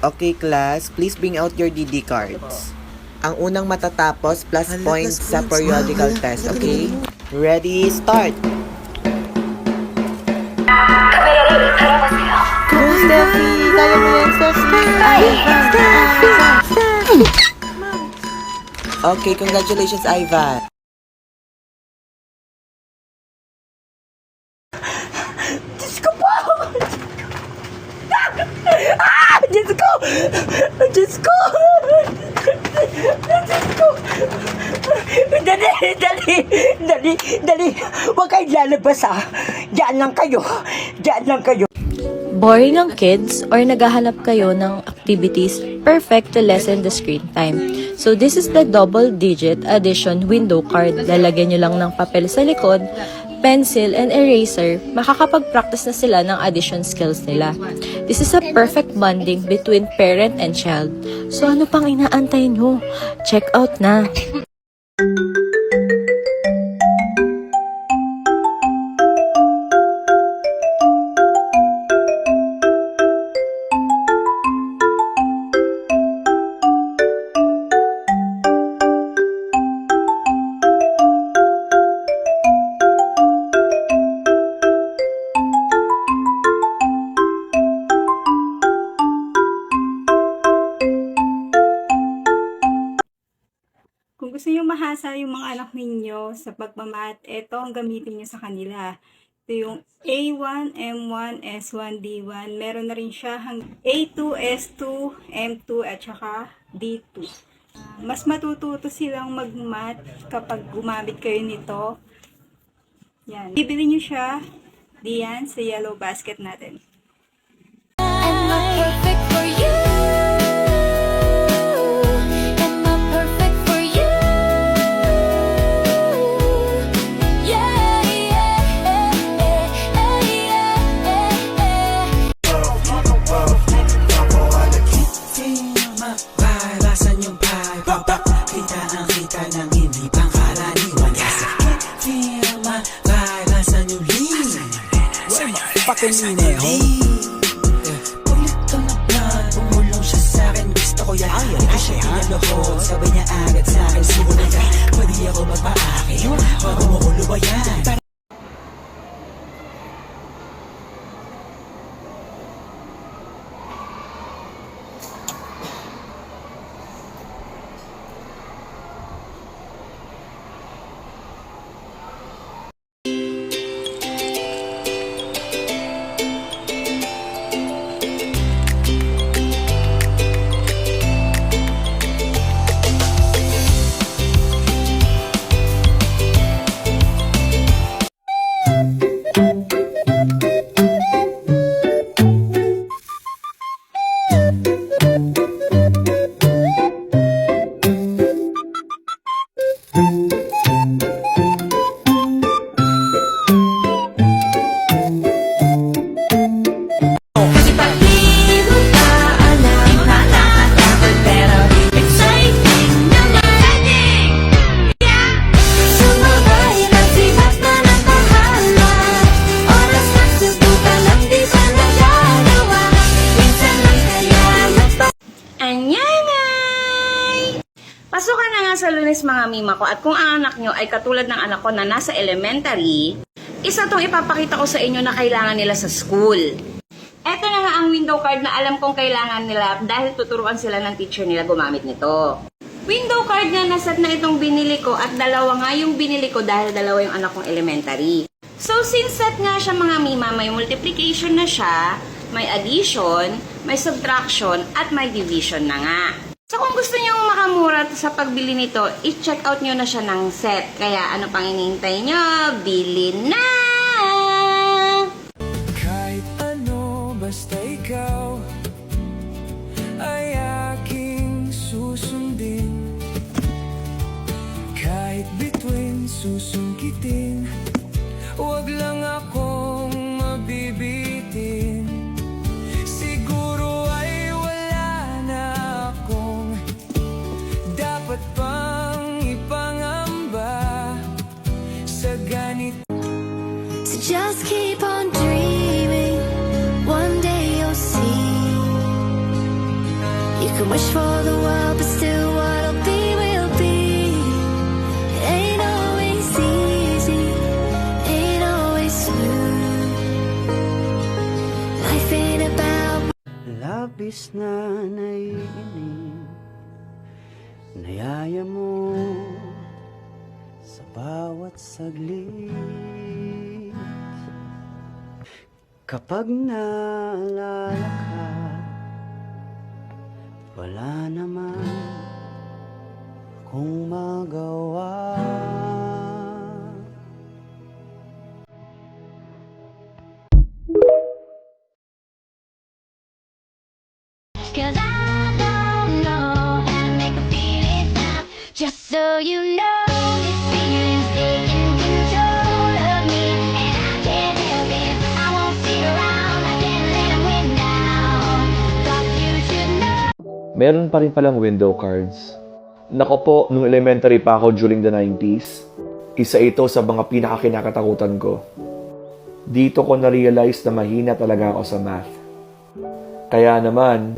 Okay, class, please bring out your DD cards. Ang unang matatapos, plus points sa periodical test, okay? Ready, start! Go, Steffi! Kaya mo yan, Steffi! Okay, congratulations, Ivan. Diyos ko po! Diyos ko! Diyos ko! Diyos ko! Dali! Huwag kayong lalabas Diyan lang kayo. Boring ang kids or naghahanap kayo ng activities perfect to lessen the screen time. So this is the double digit addition window card. Lalagyan nyo lang ng papel sa likod, pencil, and eraser. Makakapag-practice na sila ng addition skills nila. This is a perfect bonding between parent and child. So ano pang inaantay nyo? Check out na! Kung gusto niyo mahasa yung mga anak ninyo sa pagmamat, ito ang gamitin niyo sa kanila. Ito yung A1, M1, S1, D1. Meron na rin siya A2, S2, M2, at saka D2. Mas matututo silang magmat kapag gumamit kayo nito. Yan. Bibili niyo siya diyan sa yellow basket natin. I'm not perfect for you. I'm not perfect for you. Yeah, yeah, Lasan yung pie, papak kita ang kita ng hindi pangkaraniwan. Feel my vibe, lasan yung lean. Where my fucking mineho? Pulito na blood, umulong siya sa'kin. Gusto ko yan, hindi ko siya tinalohod. Sabay niya agad sa'kin, sumunod ka. Pwede ako magpaakit, bago mo ko lubayan. Pasukan na nga sa Lunes mga mima ko, at kung ang anak nyo ay katulad ng anak ko na nasa elementary, isa tong ipapakita ko sa inyo na kailangan nila sa school. Eto na nga ang window card na alam kong kailangan nila dahil tuturuan sila ng teacher nila gumamit nito. Window card nga na set na itong binili ko, at dalawa nga yung binili ko dahil dalawa yung anak kong elementary. So since set nga siya mga mima, may multiplication na siya, may addition, may subtraction, at may division na nga. So kung gusto nyo makamura sa pagbili nito, i-check out nyo na siya ng set. Kaya ano pang hinihintay nyo? Bili na! Kahit ano, basta ikaw ay aking susundin. Kahit bituin susungkitin, huwag lang akong mabibitin. Siguro ay wala na akong dapat pang ipangamba sa ganito. So just keep on dreaming. One day you'll see You can wish for the world, but still what'll be will be. It ain't always easy, ain't always smooth. Life ain't about Labis na naiinig, nayaya mo sa bawat saglit. Kapag naalala ka, wala naman akong magawa. Cause I don't know how to make a feeling stop. Just so you know, this feeling's taking control of me, and I can't help it. I won't sit around, I can't let 'em win now. Thought you should know. Meron pa rin palang window cards. Nako po, nung elementary pa ako during the 90s, isa ito sa mga pinakakinakatakutan ko. Dito ko na-realize na mahina talaga ako sa math. Kaya naman,